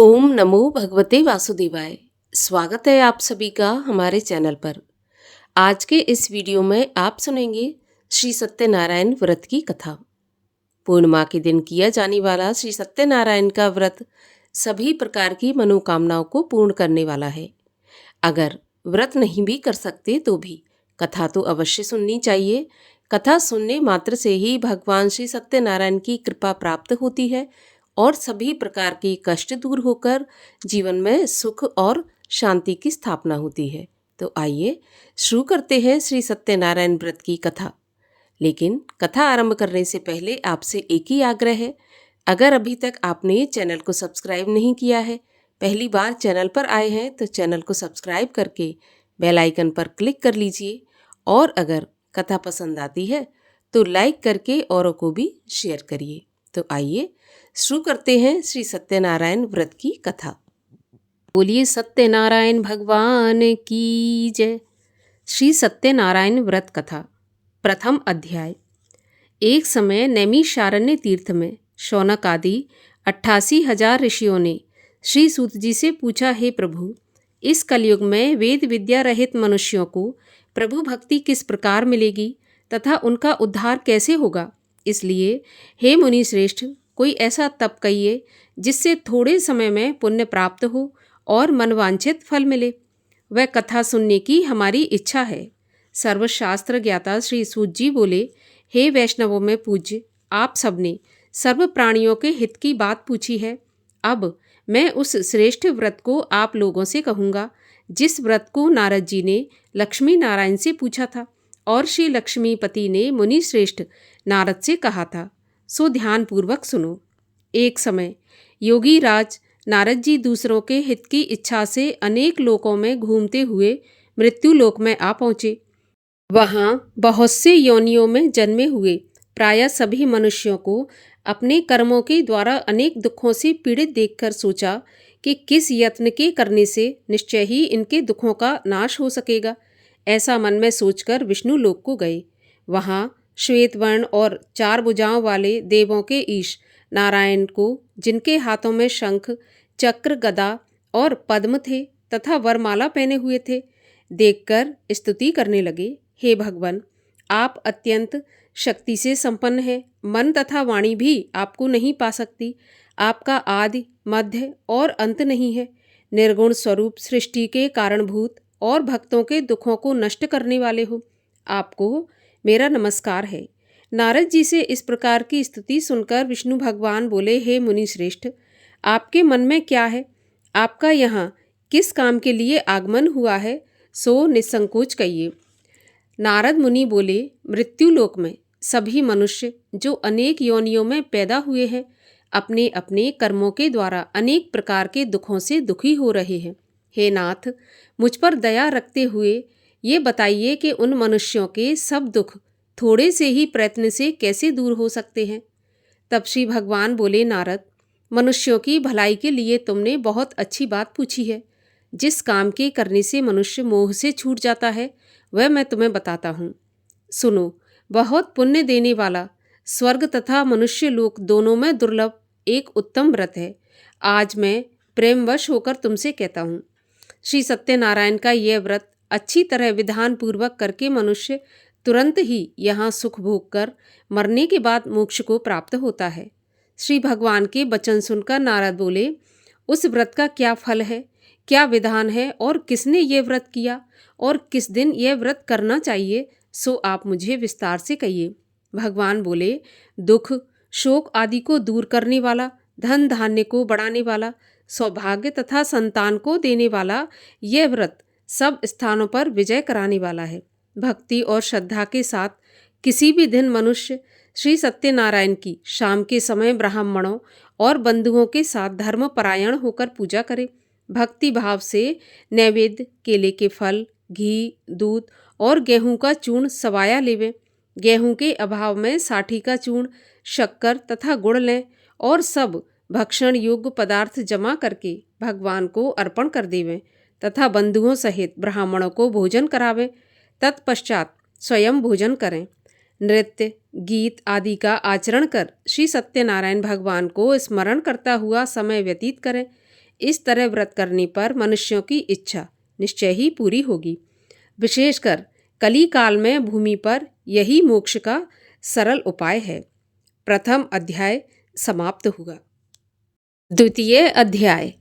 ओम नमो भगवते वासुदेवाय। स्वागत है आप सभी का हमारे चैनल पर। आज के इस वीडियो में आप सुनेंगे श्री सत्यनारायण व्रत की कथा। पूर्णिमा के दिन किया जाने वाला श्री सत्यनारायण का व्रत सभी प्रकार की मनोकामनाओं को पूर्ण करने वाला है। अगर व्रत नहीं भी कर सकते तो भी कथा तो अवश्य सुननी चाहिए। कथा सुनने मात्र से ही भगवान श्री सत्यनारायण की कृपा प्राप्त होती है और सभी प्रकार के कष्ट दूर होकर जीवन में सुख और शांति की स्थापना होती है। तो आइए शुरू करते हैं श्री सत्यनारायण व्रत की कथा। लेकिन कथा आरंभ करने से पहले आपसे एक ही आग्रह है, अगर अभी तक आपने चैनल को सब्सक्राइब नहीं किया है, पहली बार चैनल पर आए हैं तो चैनल को सब्सक्राइब करके बेल आइकन पर क्लिक कर लीजिए और अगर कथा पसंद आती है तो लाइक करके औरों को भी शेयर करिए। तो आइए शुरू करते हैं श्री सत्यनारायण व्रत की कथा। बोलिए सत्यनारायण भगवान की जय। श्री सत्यनारायण व्रत कथा। प्रथम अध्याय। एक समय नैमिषारण्य तीर्थ में शौनक आदि 88,000 ऋषियों ने श्री सूत जी से पूछा, हे प्रभु, इस कलयुग में वेद विद्या रहित मनुष्यों को प्रभु भक्ति किस प्रकार मिलेगी तथा उनका उद्धार कैसे होगा? इसलिए हे मुनि श्रेष्ठ, कोई ऐसा तप कहिए जिससे थोड़े समय में पुण्य प्राप्त हो और मनवांछित फल मिले। वह कथा सुनने की हमारी इच्छा है। सर्वशास्त्र ज्ञाता श्री सूत जी बोले, हे वैष्णवों में पूज्य, आप सबने सर्व प्राणियों के हित की बात पूछी है। अब मैं उस श्रेष्ठ व्रत को आप लोगों से कहूँगा जिस व्रत को नारद जी ने लक्ष्मी नारायण से पूछा था और श्री लक्ष्मीपति ने मुनि श्रेष्ठ नारद से कहा था। सो ध्यानपूर्वक सुनो। एक समय योगी राज नारद जी दूसरों के हित की इच्छा से अनेक लोकों में घूमते हुए मृत्यु लोक में आ पहुँचे। वहाँ बहुत से योनियों में जन्मे हुए प्रायः सभी मनुष्यों को अपने कर्मों के द्वारा अनेक दुखों से पीड़ित देखकर सोचा कि किस यत्न के करने से निश्चय ही इनके दुखों का नाश हो सकेगा। ऐसा मन में सोचकर विष्णु लोक को गए। वहाँ श्वेत वर्ण और 4 भुजाओं वाले देवों के ईश नारायण को, जिनके हाथों में शंख, चक्र, गदा और पद्म थे तथा वरमाला पहने हुए थे, देखकर स्तुति करने लगे। हे भगवान, आप अत्यंत शक्ति से संपन्न हैं। मन तथा वाणी भी आपको नहीं पा सकती। आपका आदि, मध्य और अंत नहीं है। निर्गुण स्वरूप सृष्टि के कारणभूत और भक्तों के दुखों को नष्ट करने वाले हो। आपको मेरा नमस्कार है। नारद जी से इस प्रकार की स्तुति सुनकर विष्णु भगवान बोले, हे मुनि श्रेष्ठ, आपके मन में क्या है? आपका यहाँ किस काम के लिए आगमन हुआ है? सो निसंकोच कहिए। नारद मुनि बोले, मृत्युलोक में सभी मनुष्य जो अनेक योनियों में पैदा हुए हैं, अपने अपने कर्मों के द्वारा अनेक प्रकार के दुखों से दुखी हो रहे हैं। हे नाथ, मुझ पर दया रखते हुए ये बताइए कि उन मनुष्यों के सब दुख थोड़े से ही प्रयत्न से कैसे दूर हो सकते हैं? तब श्री भगवान बोले, नारद, मनुष्यों की भलाई के लिए तुमने बहुत अच्छी बात पूछी है। जिस काम के करने से मनुष्य मोह से छूट जाता है वह मैं तुम्हें बताता हूँ। सुनो, बहुत पुण्य देने वाला स्वर्ग तथा मनुष्य लोक दोनों में दुर्लभ एक उत्तम व्रत है। आज मैं प्रेमवश होकर तुमसे कहता हूँ। श्री सत्यनारायण का यह व्रत अच्छी तरह विधान पूर्वक करके मनुष्य तुरंत ही यहाँ सुख भोग कर मरने के बाद मोक्ष को प्राप्त होता है। श्री भगवान के वचन सुनकर नारद बोले, उस व्रत का क्या फल है, क्या विधान है और किसने ये व्रत किया और किस दिन यह व्रत करना चाहिए, सो आप मुझे विस्तार से कहिए। भगवान बोले, दुख शोक आदि को दूर करने वाला, धन धान्य को बढ़ाने वाला, सौभाग्य तथा संतान को देने वाला यह व्रत सब स्थानों पर विजय कराने वाला है। भक्ति और श्रद्धा के साथ किसी भी दिन मनुष्य श्री सत्यनारायण की शाम के समय ब्राह्मणों और बंधुओं के साथ धर्म परायण होकर पूजा करे। भक्ति भाव से नैवेद्य, केले के फल, घी, दूध और गेहूं का चूर्ण सवाया लेवे। गेहूं के अभाव में साठी का चूर्ण, शक्कर तथा गुड़ लें और सब भक्षण योग्य पदार्थ जमा करके भगवान को अर्पण कर देवें तथा बंधुओं सहित ब्राह्मणों को भोजन करावें। तत्पश्चात स्वयं भोजन करें। नृत्य, गीत आदि का आचरण कर श्री सत्यनारायण भगवान को स्मरण करता हुआ समय व्यतीत करें। इस तरह व्रत करने पर मनुष्यों की इच्छा निश्चय ही पूरी होगी। विशेषकर कली काल में भूमि पर यही मोक्ष का सरल उपाय है। प्रथम अध्याय समाप्त हुआ। द्वितीय अध्याय।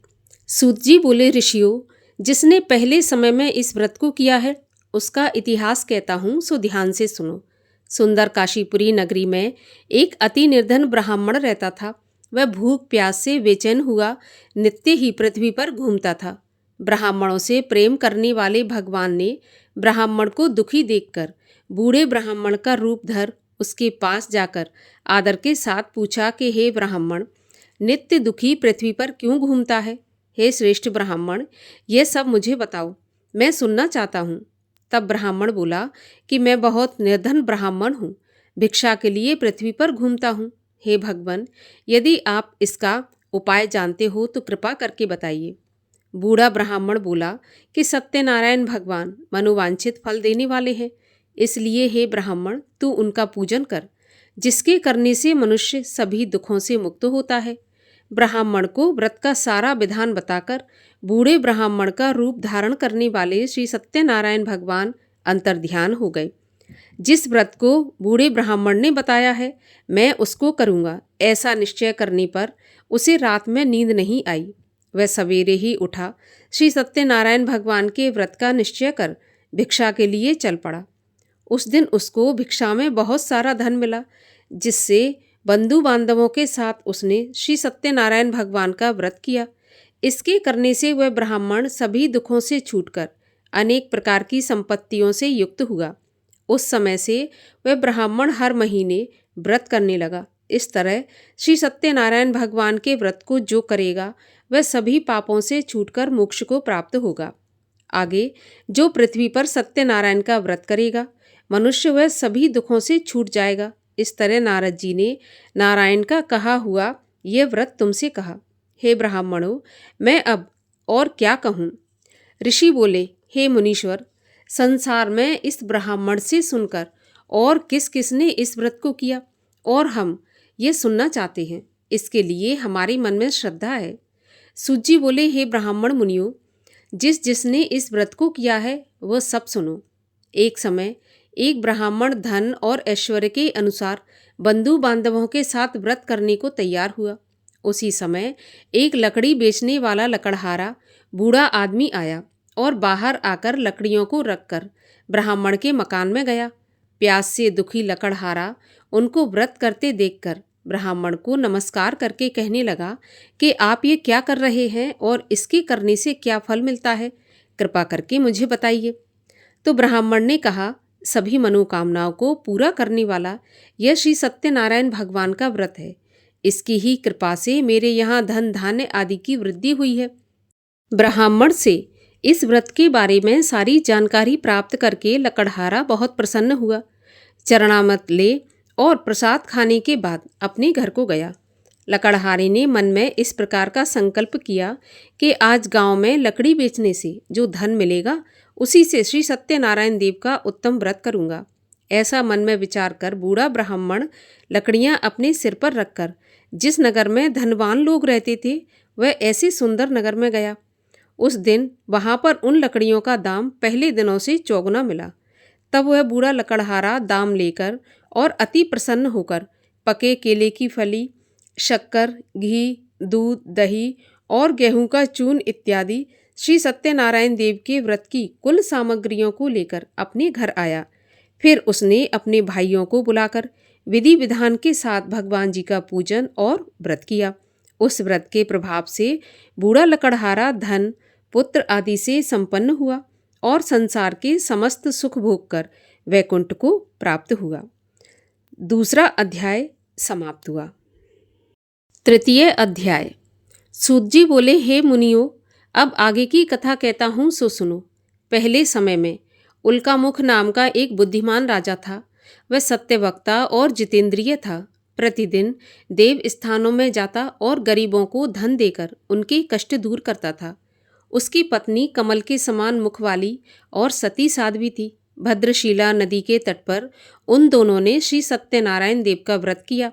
सूत जी बोले, ऋषियों, जिसने पहले समय में इस व्रत को किया है उसका इतिहास कहता हूँ, सो ध्यान से सुनो। सुंदर काशीपुरी नगरी में एक अति निर्धन ब्राह्मण रहता था। वह भूख प्यास से बेचैन हुआ नित्य ही पृथ्वी पर घूमता था। ब्राह्मणों से प्रेम करने वाले भगवान ने ब्राह्मण को दुखी देखकर बूढ़े ब्राह्मण का रूप धर उसके पास जाकर आदर के साथ पूछा कि हे ब्राह्मण, नित्य दुखी पृथ्वी पर क्यों घूमता है? हे श्रेष्ठ ब्राह्मण, यह सब मुझे बताओ, मैं सुनना चाहता हूँ। तब ब्राह्मण बोला कि मैं बहुत निर्धन ब्राह्मण हूँ, भिक्षा के लिए पृथ्वी पर घूमता हूँ। हे भगवान, यदि आप इसका उपाय जानते हो तो कृपा करके बताइए। बूढ़ा ब्राह्मण बोला कि सत्यनारायण भगवान मनोवांछित फल देने वाले हैं, इसलिए हे ब्राह्मण, तू उनका पूजन कर, जिसके करने से मनुष्य सभी दुखों से मुक्त होता है। ब्राह्मण को व्रत का सारा विधान बताकर बूढ़े ब्राह्मण का रूप धारण करने वाले श्री सत्यनारायण भगवान अंतर्ध्यान हो गए। जिस व्रत को बूढ़े ब्राह्मण ने बताया है मैं उसको करूँगा, ऐसा निश्चय करने पर उसे रात में नींद नहीं आई। वह सवेरे ही उठा, श्री सत्यनारायण भगवान के व्रत का निश्चय कर भिक्षा के लिए चल पड़ा। उस दिन उसको भिक्षा में बहुत सारा धन मिला, जिससे बंधु बांधवों के साथ उसने श्री सत्यनारायण भगवान का व्रत किया। इसके करने से वह ब्राह्मण सभी दुखों से छूटकर अनेक प्रकार की संपत्तियों से युक्त हुआ। उस समय से वह ब्राह्मण हर महीने व्रत करने लगा। इस तरह श्री सत्यनारायण भगवान के व्रत को जो करेगा वह सभी पापों से छूटकर मोक्ष को प्राप्त होगा। आगे जो पृथ्वी पर सत्यनारायण का व्रत करेगा मनुष्य वह सभी दुखों से छूट जाएगा। इस तरह नारद जी ने नारायण का कहा हुआ यह व्रत तुमसे कहा। हे ब्राह्मणों, मैं अब और क्या कहूँ? ऋषि बोले, हे मुनीश्वर, संसार में इस ब्राह्मण से सुनकर और किस किस ने इस व्रत को किया और हम ये सुनना चाहते हैं, इसके लिए हमारे मन में श्रद्धा है। सूत जी बोले, हे ब्राह्मण मुनियों, जिसने इस व्रत को किया है वह सब सुनो। एक समय एक ब्राह्मण धन और ऐश्वर्य के अनुसार बंधु बांधवों के साथ व्रत करने को तैयार हुआ। उसी समय एक लकड़ी बेचने वाला लकड़हारा बूढ़ा आदमी आया और बाहर आकर लकड़ियों को रखकर ब्राह्मण के मकान में गया। प्यास से दुखी लकड़हारा उनको व्रत करते देखकर ब्राह्मण को नमस्कार करके कहने लगा कि आप ये क्या कर रहे हैं और इसके करने से क्या फल मिलता है, कृपा करके मुझे बताइए। तो ब्राह्मण ने कहा, सभी मनोकामनाओं को पूरा करने वाला यह श्री सत्यनारायण भगवान का व्रत है। इसकी ही कृपा से मेरे यहाँ धन धान्य आदि की वृद्धि हुई है। ब्राह्मण से इस व्रत के बारे में सारी जानकारी प्राप्त करके लकड़हारा बहुत प्रसन्न हुआ। चरणामृत ले और प्रसाद खाने के बाद अपने घर को गया। लकड़हारे ने मन में इस प्रकार का संकल्प किया कि आज गांव में लकड़ी बेचने से जो धन मिलेगा उसी से श्री सत्यनारायण देव का उत्तम व्रत करूंगा। ऐसा मन में विचार कर बूढ़ा ब्राह्मण लकड़ियां अपने सिर पर रखकर जिस नगर में धनवान लोग रहते थे वह ऐसे सुंदर नगर में गया। उस दिन वहां पर उन लकड़ियों का दाम पहले दिनों से चौगुना मिला। तब वह बूढ़ा लकड़हारा दाम लेकर और अति प्रसन्न होकर पके केले की फली, शक्कर, घी, दूध, दही और गेहूं का चूर्ण इत्यादि श्री सत्यनारायण देव के व्रत की कुल सामग्रियों को लेकर अपने घर आया। फिर उसने अपने भाइयों को बुलाकर विधि विधान के साथ भगवान जी का पूजन और व्रत किया। उस व्रत के प्रभाव से बूढ़ा लकड़हारा धन, पुत्र आदि से संपन्न हुआ और संसार के समस्त सुख भोग कर वैकुंठ को प्राप्त हुआ। दूसरा अध्याय समाप्त हुआ। तृतीय अध्याय। सूत जी बोले, हे मुनियों, अब आगे की कथा कहता हूँ सो सुनो। पहले समय में उल्कामुख नाम का एक बुद्धिमान राजा था। वह सत्यवक्ता और जितेंद्रिय था। प्रतिदिन देव स्थानों में जाता और गरीबों को धन देकर उनके कष्ट दूर करता था। उसकी पत्नी कमल के समान मुख वाली और सती साध्वी थी। भद्रशिला नदी के तट पर उन दोनों ने श्री सत्यनारायण देव का व्रत किया।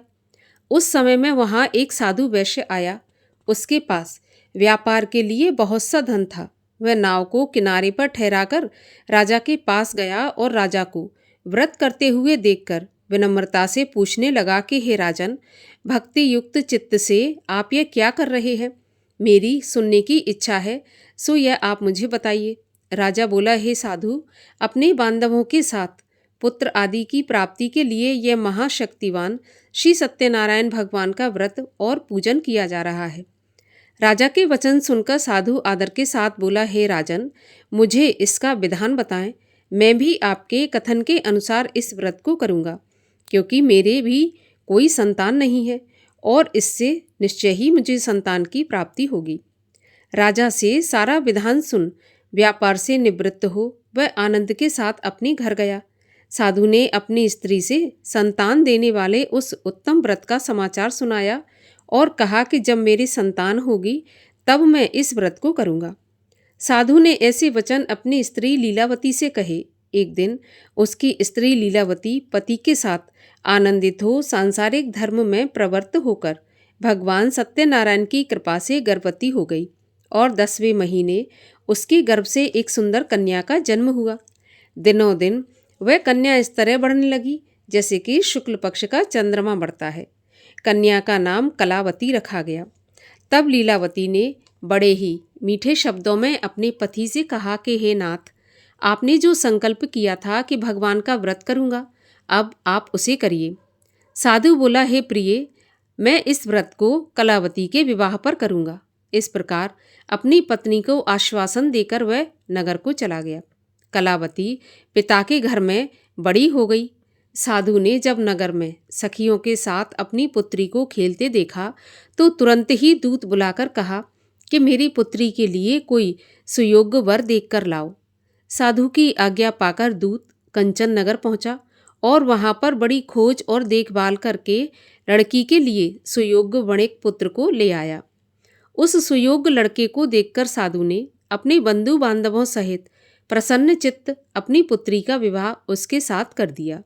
उस समय में वहाँ एक साधु वैश्य आया। उसके पास व्यापार के लिए बहुत सा धन था। वह नाव को किनारे पर ठहराकर राजा के पास गया और राजा को व्रत करते हुए देखकर विनम्रता से पूछने लगा कि हे राजन, भक्ति युक्त चित्त से आप यह क्या कर रहे हैं? मेरी सुनने की इच्छा है, सो यह आप मुझे बताइए। राजा बोला, हे साधु, अपने बांधवों के साथ पुत्र आदि की प्राप्ति के लिए यह महाशक्तिवान श्री सत्यनारायण भगवान का व्रत और पूजन किया जा रहा है। राजा के वचन सुनकर साधु आदर के साथ बोला, हे राजन, मुझे इसका विधान बताएं। मैं भी आपके कथन के अनुसार इस व्रत को करूँगा, क्योंकि मेरे भी कोई संतान नहीं है और इससे निश्चय ही मुझे संतान की प्राप्ति होगी। राजा से सारा विधान सुन व्यापार से निवृत्त हो वह आनंद के साथ अपने घर गया। साधु ने अपनी स्त्री से संतान देने वाले उस उत्तम व्रत का समाचार सुनाया और कहा कि जब मेरी संतान होगी तब मैं इस व्रत को करूँगा। साधु ने ऐसे वचन अपनी स्त्री लीलावती से कहे। एक दिन उसकी स्त्री लीलावती पति के साथ आनंदित हो सांसारिक धर्म में प्रवृत्त होकर भगवान सत्यनारायण की कृपा से गर्भवती हो गई और 10वें महीने उसके गर्भ से एक सुंदर कन्या का जन्म हुआ। दिनों दिन वह कन्या इस तरह बढ़ने लगी जैसे कि शुक्ल पक्ष का चंद्रमा बढ़ता है। कन्या का नाम कलावती रखा गया। तब लीलावती ने बड़े ही मीठे शब्दों में अपने पति से कहा कि हे नाथ, आपने जो संकल्प किया था कि भगवान का व्रत करूँगा, अब आप उसे करिए। साधु बोला, हे प्रिय, मैं इस व्रत को कलावती के विवाह पर करूँगा। इस प्रकार अपनी पत्नी को आश्वासन देकर वह नगर को चला गया। कलावती पिता के घर में बड़ी हो गई। साधु ने जब नगर में सखियों के साथ अपनी पुत्री को खेलते देखा तो तुरंत ही दूत बुलाकर कहा कि मेरी पुत्री के लिए कोई सुयोग्य वर देखकर लाओ। साधु की आज्ञा पाकर दूत कंचन नगर पहुंचा और वहां पर बड़ी खोज और देखभाल करके लड़की के लिए सुयोग्य वणिक पुत्र को ले आया। उस सुयोग्य लड़के को देखकर साधु ने अपने बंधु बांधवों सहित प्रसन्न चित्त अपनी पुत्री का विवाह उसके साथ कर दिया।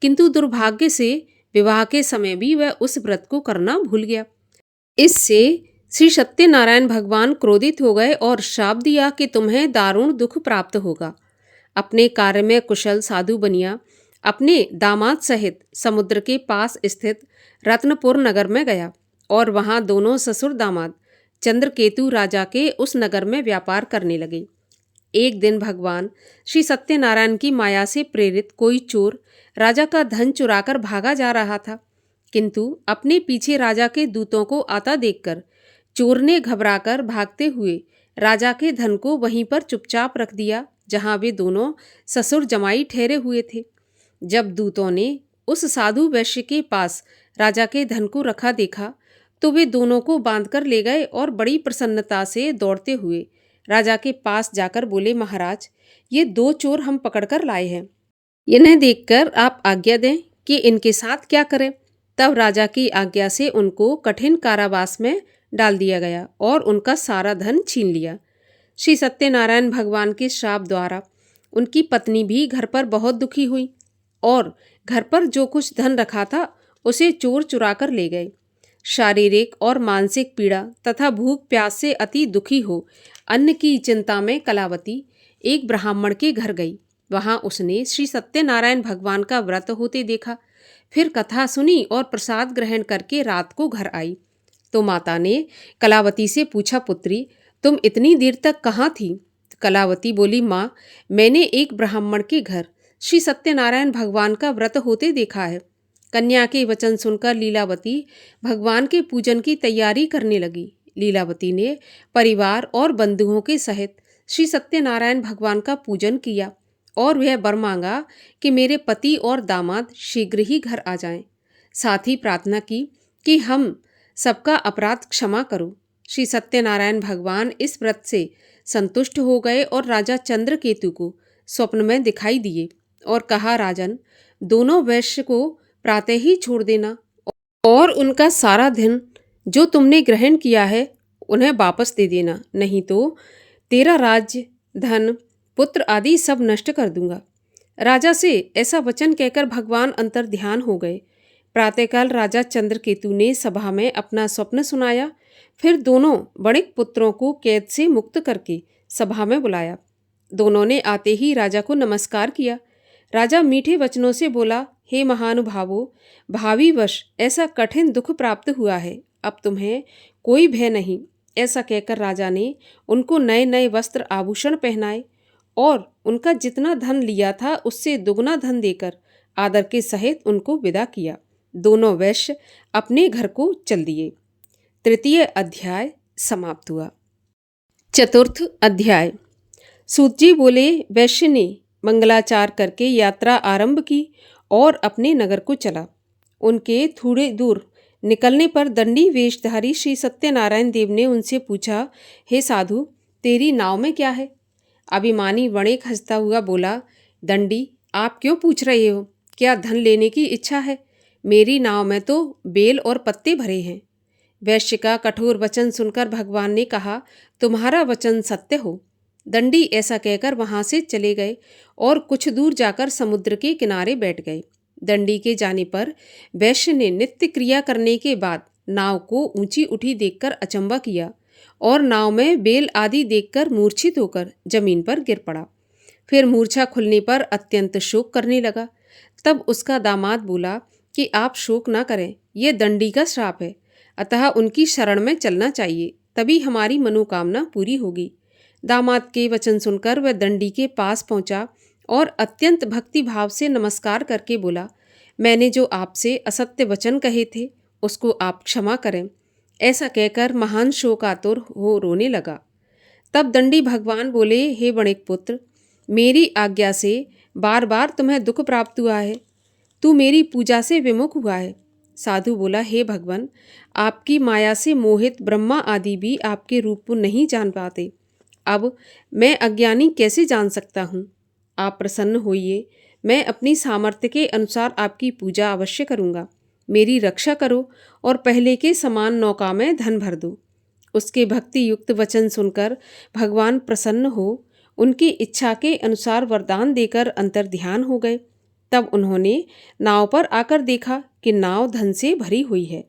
किंतु दुर्भाग्य से विवाह के समय भी वह उस व्रत को करना भूल गया। इससे श्री सत्यनारायण भगवान क्रोधित हो गए और श्राप दिया कि तुम्हें दारुण दुख प्राप्त होगा। अपने कार्य में कुशल साधु बनिया अपने दामाद सहित समुद्र के पास स्थित रत्नपुर नगर में गया और वहां दोनों ससुर दामाद चंद्रकेतु राजा के उस नगर में व्यापार करने लगे। एक दिन भगवान श्री सत्यनारायण की माया से प्रेरित कोई चोर राजा का धन चुराकर भागा जा रहा था, किंतु अपने पीछे राजा के दूतों को आता देखकर चोर ने घबराकर भागते हुए राजा के धन को वहीं पर चुपचाप रख दिया जहां वे दोनों ससुर जमाई ठहरे हुए थे। जब दूतों ने उस साधु वैश्य के पास राजा के धन को रखा देखा तो वे दोनों को बांधकर ले गए और बड़ी प्रसन्नता से दौड़ते हुए राजा के पास जाकर बोले, महाराज, ये 2 चोर हम पकड़कर लाए हैं। इन्हें देखकर आप आज्ञा दें कि इनके साथ क्या करें। तब राजा की आज्ञा से उनको कठिन कारावास में डाल दिया गया और उनका सारा धन छीन लिया। श्री सत्यनारायण भगवान के श्राप द्वारा उनकी पत्नी भी घर पर बहुत दुखी हुई और घर पर जो कुछ धन रखा था उसे चोर चुरा कर ले गए। शारीरिक और मानसिक पीड़ा तथा भूख प्यास से अति दुखी हो अन्न की चिंता में कलावती एक ब्राह्मण के घर गई। वहां उसने श्री सत्यनारायण भगवान का व्रत होते देखा। फिर कथा सुनी और प्रसाद ग्रहण करके रात को घर आई तो माता ने कलावती से पूछा, पुत्री, तुम इतनी देर तक कहाँ थी? कलावती बोली, माँ, मैंने एक ब्राह्मण के घर श्री सत्यनारायण भगवान का व्रत होते देखा है। कन्या के वचन सुनकर लीलावती भगवान के पूजन की तैयारी करने लगी। लीलावती ने परिवार और बंधुओं के सहित श्री सत्यनारायण भगवान का पूजन किया और वह वर मांगा कि मेरे पति और दामाद शीघ्र ही घर आ जाएं। साथ ही प्रार्थना की कि हम सबका अपराध क्षमा करो। श्री सत्यनारायण भगवान इस व्रत से संतुष्ट हो गए और राजा चंद्रकेतु को स्वप्न में दिखाई दिए और कहा, राजन, दोनों वैश्य को प्रातः ही छोड़ देना और उनका सारा धन जो तुमने ग्रहण किया है उन्हें वापस दे देना, नहीं तो तेरा राज्य, धन, पुत्र आदि सब नष्ट कर दूंगा। राजा से ऐसा वचन कहकर भगवान अंतर ध्यान हो गए। प्रातःकाल राजा चंद्रकेतु ने सभा में अपना स्वप्न सुनाया। फिर दोनों बड़े पुत्रों को कैद से मुक्त करके सभा में बुलाया। दोनों ने आते ही राजा को नमस्कार किया। राजा मीठे वचनों से बोला, हे महानुभावों, भावी वर्ष ऐसा कठिन दुख प्राप्त हुआ है, अब तुम्हें कोई भय नहीं। ऐसा कहकर राजा ने उनको नए नए वस्त्र आभूषण पहनाए और उनका जितना धन लिया था उससे दुगना धन देकर आदर के सहित उनको विदा किया। दोनों वैश्य अपने घर को चल दिए। तृतीय अध्याय समाप्त हुआ। चतुर्थ अध्याय। सूत जी बोले, वैश्य ने मंगलाचार करके यात्रा आरंभ की और अपने नगर को चला। उनके थोड़े दूर निकलने पर दंडी वेशधारी श्री सत्यनारायण देव ने उनसे पूछा, हे साधु, तेरी नाव में क्या है? अभिमानी वणिक हंसता हुआ बोला, दंडी, आप क्यों पूछ रहे हो? क्या धन लेने की इच्छा है? मेरी नाव में तो बेल और पत्ते भरे हैं। वैश्य का कठोर वचन सुनकर भगवान ने कहा, तुम्हारा वचन सत्य हो। दंडी ऐसा कहकर वहां से चले गए और कुछ दूर जाकर समुद्र के किनारे बैठ गए। दंडी के जाने पर वैश्य ने नित्य क्रिया करने के बाद नाव को ऊंची उठी देखकर अचंबा किया और नाव में बेल आदि देखकर मूर्छित होकर जमीन पर गिर पड़ा। फिर मूर्छा खुलने पर अत्यंत शोक करने लगा। तब उसका दामाद बोला कि आप शोक न करें, यह दंडी का श्राप है, अतः उनकी शरण में चलना चाहिए, तभी हमारी मनोकामना पूरी होगी। दामाद के वचन सुनकर वह दंडी के पास पहुंचा और अत्यंत भक्ति भाव से नमस्कार करके बोला, मैंने जो आपसे असत्य वचन कहे थे उसको आप क्षमा करें। ऐसा कहकर महान शोकातुर हो रोने लगा। तब दंडी भगवान बोले, हे वणिक पुत्र, मेरी आज्ञा से बार बार तुम्हें दुख प्राप्त हुआ है, तू मेरी पूजा से विमुख हुआ है। साधु बोला, हे भगवान, आपकी माया से मोहित ब्रह्मा आदि भी आपके रूप को नहीं जान पाते, अब मैं अज्ञानी कैसे जान सकता हूँ? आप प्रसन्न होइए, मैं अपनी सामर्थ्य के अनुसार आपकी पूजा अवश्य करूँगा। मेरी रक्षा करो और पहले के समान नौका में धन भर दो। उसके भक्ति युक्त वचन सुनकर भगवान प्रसन्न हो उनकी इच्छा के अनुसार वरदान देकर अंतर्ध्यान हो गए। तब उन्होंने नाव पर आकर देखा कि नाव धन से भरी हुई है।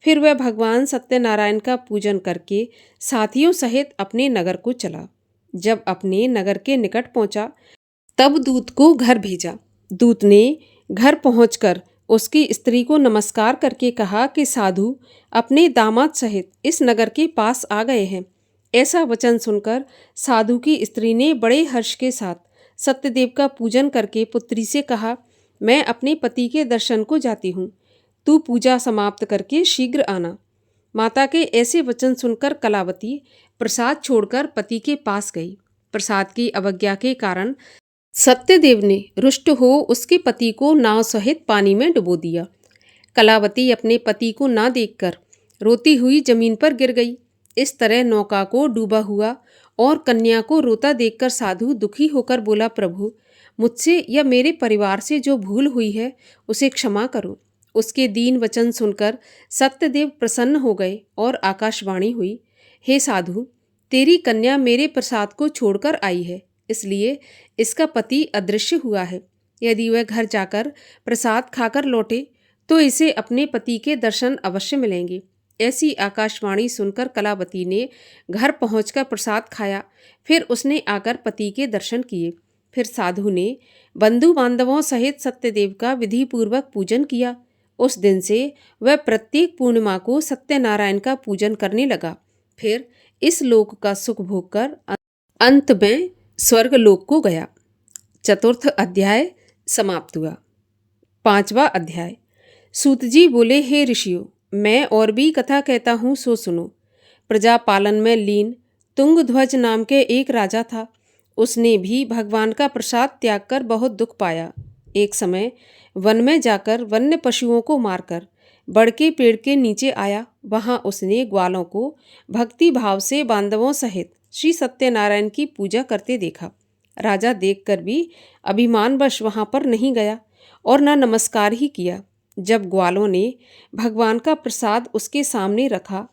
फिर वह भगवान सत्यनारायण का पूजन करके साथियों सहित अपने नगर को चला। जब अपने नगर के निकट पहुंचा तब दूत को घर भेजा। दूत ने घर पहुंचकर उसकी स्त्री को नमस्कार करके कहा कि साधु अपने दामाद सहित इस नगर के पास आ गए हैं। ऐसा वचन सुनकर साधु की स्त्री ने बड़े हर्ष के साथ सत्यदेव का पूजन करके पुत्री से कहा, मैं अपने पति के दर्शन को जाती हूँ, तू पूजा समाप्त करके शीघ्र आना। माता के ऐसे वचन सुनकर कलावती प्रसाद छोड़कर पति के पास गई। प्रसाद की अवज्ञा के कारण सत्यदेव ने रुष्ट हो उसके पति को नाव सहित पानी में डुबो दिया। कलावती अपने पति को ना देखकर रोती हुई जमीन पर गिर गई। इस तरह नौका को डूबा हुआ और कन्या को रोता देखकर साधु दुखी होकर बोला, प्रभु, मुझसे या मेरे परिवार से जो भूल हुई है उसे क्षमा करो। उसके दीन वचन सुनकर सत्यदेव प्रसन्न हो गए और आकाशवाणी हुई, हे साधु, तेरी कन्या मेरे प्रसाद को छोड़कर आई है, इसलिए इसका पति अदृश्य हुआ है। यदि वह घर जाकर प्रसाद खाकर लौटे तो इसे अपने पति के दर्शन अवश्य मिलेंगे। ऐसी आकाशवाणी सुनकर कलावती ने घर पहुंचकर प्रसाद खाया। फिर उसने आकर पति के दर्शन किए। फिर साधु ने बंधु बांधवों सहित सत्यदेव का विधि पूर्वक पूजन किया। उस दिन से वह प्रत्येक पूर्णिमा को सत्यनारायण का पूजन करने लगा। फिर इस लोक का सुख भोग कर अंत में स्वर्ग लोक को गया। चतुर्थ अध्याय समाप्त हुआ। पांचवा अध्याय। सूत जी बोले, हे ऋषियों, मैं और भी कथा कहता हूँ, सो सुनो। प्रजा पालन में लीन तुंगध्वज नाम के एक राजा था। उसने भी भगवान का प्रसाद त्याग कर बहुत दुख पाया। एक समय वन में जाकर वन्य पशुओं को मारकर बड़के पेड़ के नीचे आया। वहां उसने ग्वालों को भक्ति भाव से बांधवों सहित श्री सत्यनारायण की पूजा करते देखा। राजा देखकर भी अभिमानवश वहां पर नहीं गया और न नमस्कार ही किया। जब ग्वालों ने भगवान का प्रसाद उसके सामने रखा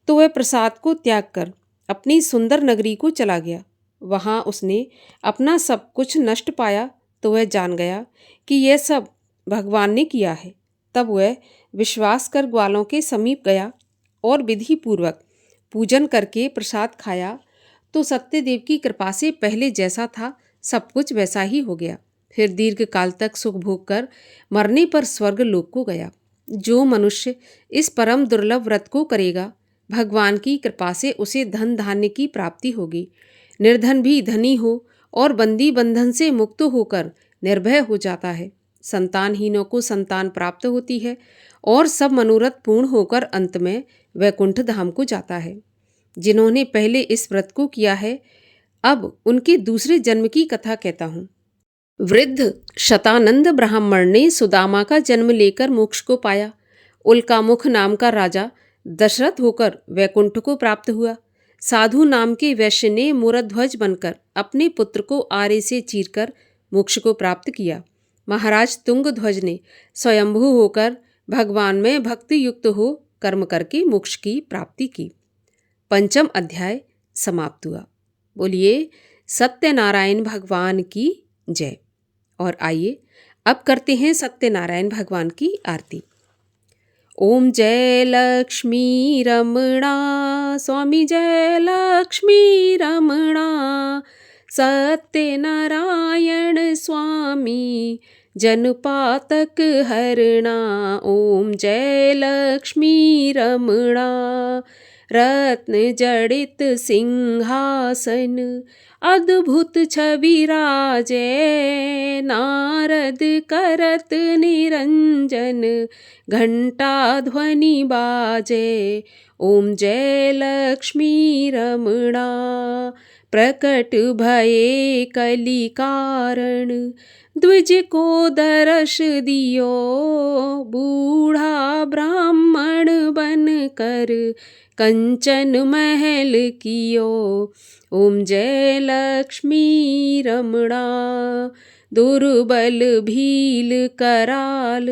तो वह प्रसाद को त्याग कर अपनी सुंदर नगरी को चला गया। वहां उसने अपना सब कुछ नष्ट पाया तो वह जान गया कि यह सब भगवान ने किया है। तब वह विश्वास कर ग्वालों के समीप गया और विधि पूर्वक पूजन करके प्रसाद खाया तो सत्यदेव की कृपा से पहले जैसा था सब कुछ वैसा ही हो गया। फिर दीर्घ काल तक सुख भोग कर मरने पर स्वर्ग लोक को गया। जो मनुष्य इस परम दुर्लभ व्रत को करेगा, भगवान की कृपा से उसे धन धान्य की प्राप्ति होगी। निर्धन भी धनी हो और बंदी बंधन से मुक्त होकर निर्भय हो जाता है। संतानहीनों को संतान प्राप्त होती है और सब मनोरथ पूर्ण होकर अंत में वैकुंठ धाम को जाता है। जिन्होंने पहले इस व्रत को किया है, अब उनके दूसरे जन्म की कथा कहता हूँ। वृद्ध शतानंद ब्राह्मण ने सुदामा का जन्म लेकर मोक्ष को पाया। उल्कामुख नाम का राजा दशरथ होकर वैकुंठ को प्राप्त हुआ। साधु नाम के वैश्य ने मूरध्वज बनकर अपने पुत्र को आरे से चीरकर मोक्ष को प्राप्त किया। महाराज तुंगध्वज ने स्वयंभू होकर भगवान में भक्ति युक्त हो कर्म करके मोक्ष की प्राप्ति की। पंचम अध्याय समाप्त हुआ। बोलिए सत्यनारायण भगवान की जय। और आइए अब करते हैं सत्यनारायण भगवान की आरती। ओम जय लक्ष्मी रमणा, स्वामी जय लक्ष्मी रमणा, सत्यनारायण स्वामी जनपातक हरणा। ओम जय लक्ष्मी रमणा, रत्न जड़ित सिंहासन अद्भुत छवि राजे, नारद करत निरंजन घंटा ध्वनि बाजे। ओम जय लक्ष्मी रमणा, प्रकट भये कलि कारण, द्विज को दर्श दियो, बूढ़ा ब्राह्मण बन कर कंचन महल कियो। ओम जय लक्ष्मी रमणा, दुर्बल भील कराल,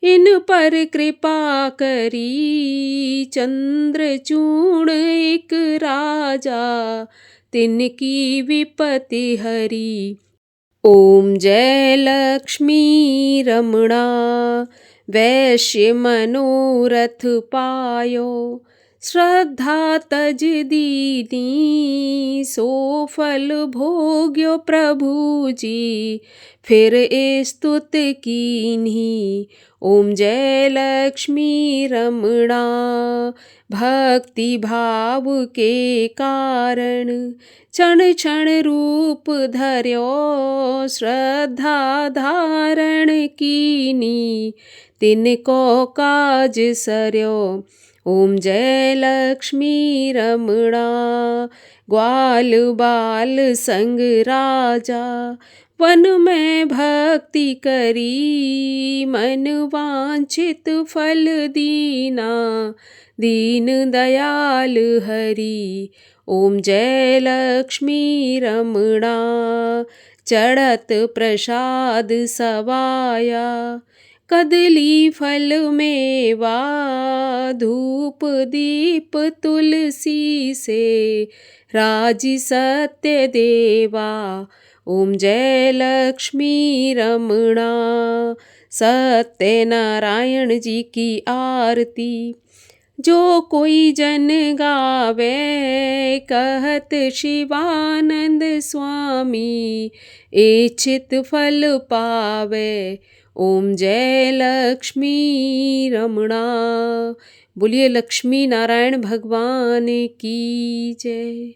इन पर कृपा करी, चंद्रचूड़ एक राजा, तिनकी विपत्ति हरी। ओम जय लक्ष्मी रमणा, वैश्य मनोरथ पायो, श्रद्धा तज दीनी, सो फल भोग्यो प्रभु जी, फिर स्तुत कीन्ही। ओम जय लक्ष्मी रमणा, भक्ति भाव के कारण, क्षण क्षण रूप धर्यो, श्रद्धा धारण कीनी, तिनको काज सर्यो। ओम जय लक्ष्मी रमणा, ग्वाल बाल संग राजा, वन में भक्ति करी, मन वांछित फल दीना, दीन दयाल हरि। ओम जय लक्ष्मी रमणा, चढ़त प्रसाद सवाया, कदली फल मेवा, धूप दीप तुलसी से, राजी सत्य देवा। ओम जय लक्ष्मी रमणा, सत्यनारायण जी की आरती जो कोई जन गावे, कहत शिवानंद स्वामी, इच्छित फल पावे। ओम जय लक्ष्मी रमणा। बोलिए लक्ष्मी नारायण भगवान की जय।